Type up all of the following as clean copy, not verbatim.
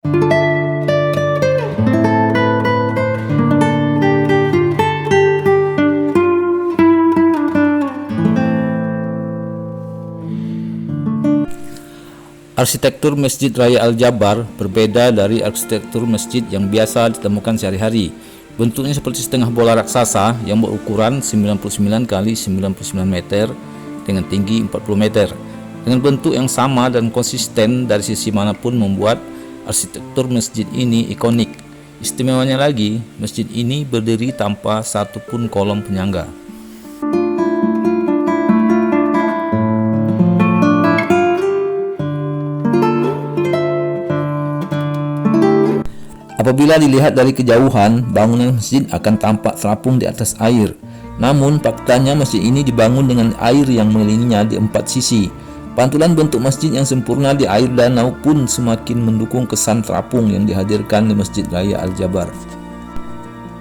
Arsitektur Masjid Raya Al-Jabar berbeda dari arsitektur masjid yang biasa ditemukan sehari-hari. Bentuknya seperti setengah bola raksasa yang berukuran 99 x 99 meter dengan tinggi 40 meter. Dengan bentuk yang sama dan konsisten dari sisi manapun membuat arsitektur masjid ini ikonik. Istimewanya lagi, masjid ini berdiri tanpa satupun kolom penyangga. Apabila dilihat dari kejauhan, bangunan masjid akan tampak terapung di atas air. Namun, faktanya masjid ini dibangun dengan air yang mengelilinginya di 4 sisi. Pantulan bentuk masjid yang sempurna di air danau pun semakin mendukung kesan terapung yang dihadirkan di Masjid Raya Al-Jabar.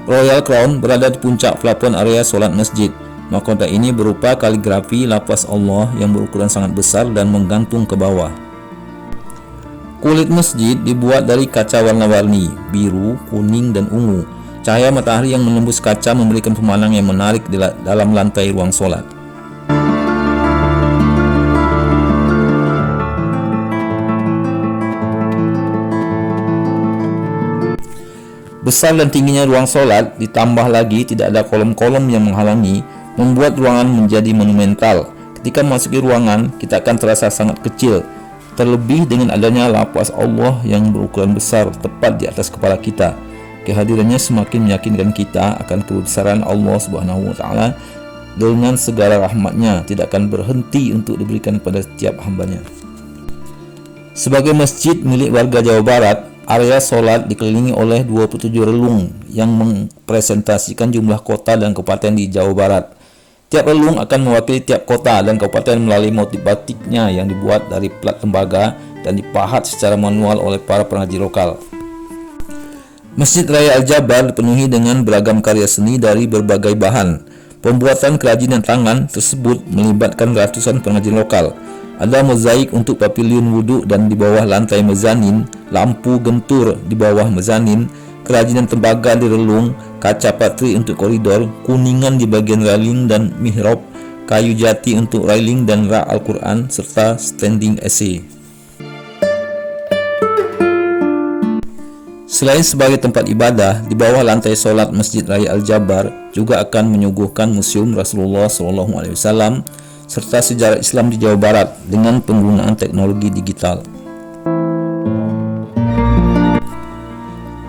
Royal Crown berada di puncak plafon area solat masjid. Mahkota ini berupa kaligrafi lafaz Allah yang berukuran sangat besar dan menggantung ke bawah. Kulit masjid dibuat dari kaca warna-warni, biru, kuning, dan ungu. Cahaya matahari yang menembus kaca memberikan pemandangan yang menarik di dalam lantai ruang solat. Besar dan tingginya ruang solat, ditambah lagi tidak ada kolom-kolom yang menghalangi, membuat ruangan menjadi monumental. Ketika memasuki ruangan, kita akan terasa sangat kecil. Terlebih dengan adanya lafaz Allah yang berukuran besar tepat di atas kepala kita. Kehadirannya semakin meyakinkan kita akan kebesaran Allah Subhanahu wa taala dengan segala rahmatnya tidak akan berhenti untuk diberikan pada setiap hambanya. Sebagai masjid milik warga Jawa Barat, area solat dikelilingi oleh 27 relung yang mempresentasikan jumlah kota dan kabupaten di Jawa Barat. Tiap relung akan mewakili tiap kota dan kabupaten melalui motif batiknya yang dibuat dari plat tembaga dan dipahat secara manual oleh para pengrajin lokal. Masjid Raya Al-Jabar dipenuhi dengan beragam karya seni dari berbagai bahan. Pembuatan kerajinan tangan tersebut melibatkan ratusan pengrajin lokal. Ada mozaik untuk pavilion wudhu dan di bawah lantai mezanin, lampu gentur di bawah mezanin, kerajinan tembaga di relung, kaca patri untuk koridor, kuningan di bagian railing dan mihrab, kayu jati untuk railing dan rak Al-Quran, serta standing AC. Selain sebagai tempat ibadah, di bawah lantai solat Masjid Raya Al-Jabar juga akan menyuguhkan Museum Rasulullah SAW serta sejarah Islam di Jawa Barat dengan penggunaan teknologi digital.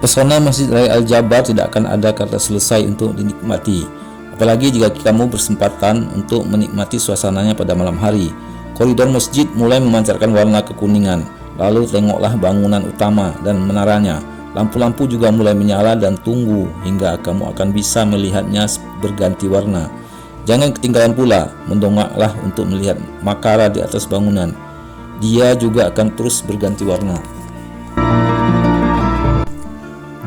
Pesona Masjid Raya Al-Jabar tidak akan ada kata selesai untuk dinikmati, apalagi jika kamu bersempatan untuk menikmati suasananya pada malam hari. Koridor masjid mulai memancarkan warna kekuningan, lalu tengoklah bangunan utama dan menaranya. Lampu-lampu juga mulai menyala dan tunggu hingga kamu akan bisa melihatnya berganti warna. Jangan ketinggalan pula, mendongaklah untuk melihat makara di atas bangunan. Dia juga akan terus berganti warna.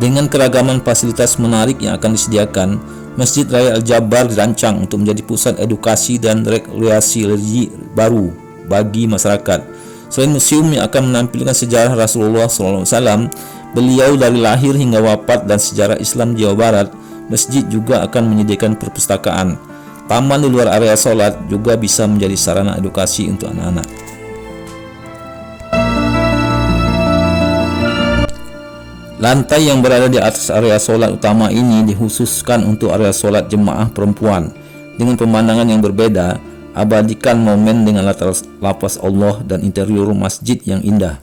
Dengan keragaman fasilitas menarik yang akan disediakan, Masjid Raya Al-Jabar dirancang untuk menjadi pusat edukasi dan rekreasi baru bagi masyarakat. Selain museum yang akan menampilkan sejarah Rasulullah SAW, beliau dari lahir hingga wafat dan sejarah Islam di Jawa Barat, masjid juga akan menyediakan perpustakaan. Taman di luar area solat juga bisa menjadi sarana edukasi untuk anak-anak. Lantai yang berada di atas area solat utama ini dikhususkan untuk area solat jemaah perempuan. Dengan pemandangan yang berbeda, abadikan momen dengan latar lafaz Allah dan interior masjid yang indah.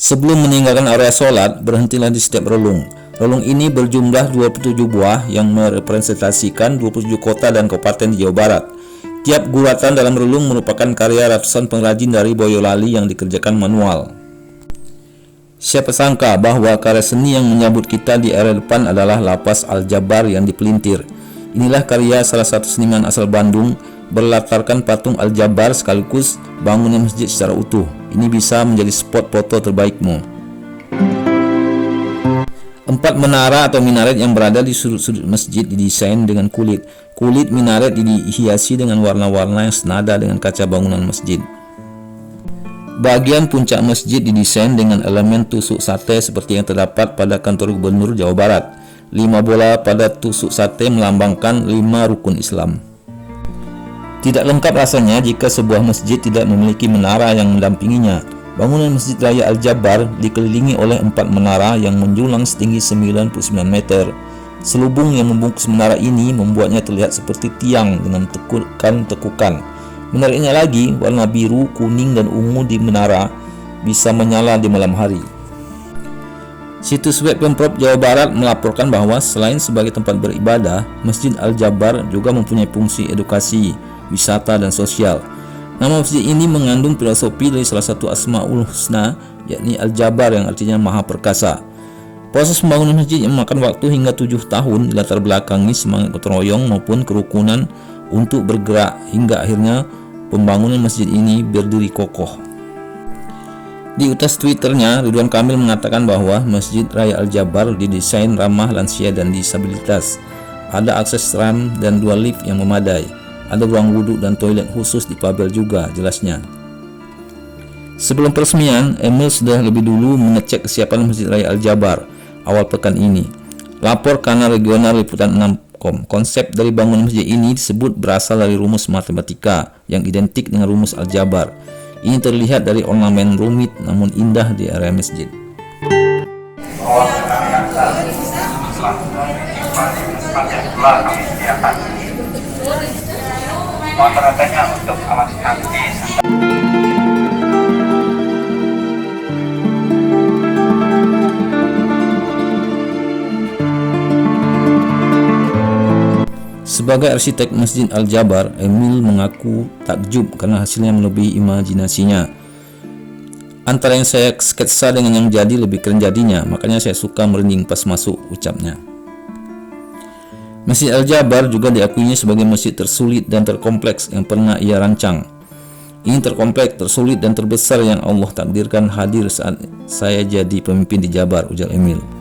Sebelum meninggalkan area solat, berhentilah di setiap relung. Relung ini berjumlah 27 buah yang merepresentasikan 27 kota dan kabupaten di Jawa Barat. Tiap guratan dalam relung merupakan karya ratusan pengrajin dari Boyolali yang dikerjakan manual. Siapa sangka bahwa karya seni yang menyambut kita di area depan adalah lafaz Al-Jabar yang dipelintir. Inilah karya salah satu seniman asal Bandung, berlatarkan patung Al-Jabar sekaligus bangunan masjid secara utuh. Ini bisa menjadi spot foto terbaikmu. 4 menara atau minaret yang berada di sudut-sudut masjid didesain dengan kulit. Kulit minaret dihiasi dengan warna-warna yang senada dengan kaca bangunan masjid. Bagian puncak masjid didesain dengan elemen tusuk sate seperti yang terdapat pada kantor Gubernur Jawa Barat. 5 bola pada tusuk sate melambangkan 5 rukun Islam. Tidak lengkap rasanya jika sebuah masjid tidak memiliki menara yang mendampinginya. Bangunan Masjid Raya Al-Jabbar dikelilingi oleh 4 menara yang menjulang setinggi 99 meter. Selubung yang membungkus menara ini membuatnya terlihat seperti tiang dengan tekukan-tekukan. Menariknya lagi, warna biru, kuning, dan ungu di menara bisa menyala di malam hari. Situs web Pemprov Jawa Barat melaporkan bahwa selain sebagai tempat beribadah, Masjid Al-Jabbar juga mempunyai fungsi edukasi, wisata, dan sosial. Nama masjid ini mengandung filosofi dari salah satu Asmaul Husna, yakni Al-Jabbar yang artinya Maha Perkasa. Proses pembangunan masjid yang memakan waktu hingga 7 tahun dilatar belakangi semangat gotong royong maupun kerukunan untuk bergerak hingga akhirnya pembangunan masjid ini berdiri kokoh. Di utas Twitternya, Ridwan Kamil mengatakan bahwa Masjid Raya Al-Jabbar didesain ramah lansia dan disabilitas. Ada akses ram dan 2 lift yang memadai. Ada ruang wudhu dan toilet khusus di Pabel juga, jelasnya. Sebelum peresmian, Emil sudah lebih dulu mengecek kesiapan Masjid Raya Al-Jabbar awal pekan ini. Lapor Kanal Regional Liputan 6.com. Konsep dari bangunan masjid ini disebut berasal dari rumus matematika yang identik dengan rumus Al-Jabbar. Ini terlihat dari ornamen rumit namun indah di area masjid. Untuk alas kaki. Sebagai arsitek Masjid Al-Jabbar, Emil mengaku takjub karena hasilnya melebihi imajinasinya. Antara yang saya sketsa dengan yang jadi lebih keren jadinya, makanya saya suka merinding pas masuk, ucapnya. Masjid Al-Jabbar juga diakuinya sebagai masjid tersulit dan terkompleks yang pernah ia rancang. Ini terkompleks, tersulit, dan terbesar yang Allah takdirkan hadir saat saya jadi pemimpin di Jabar, ujar Emil.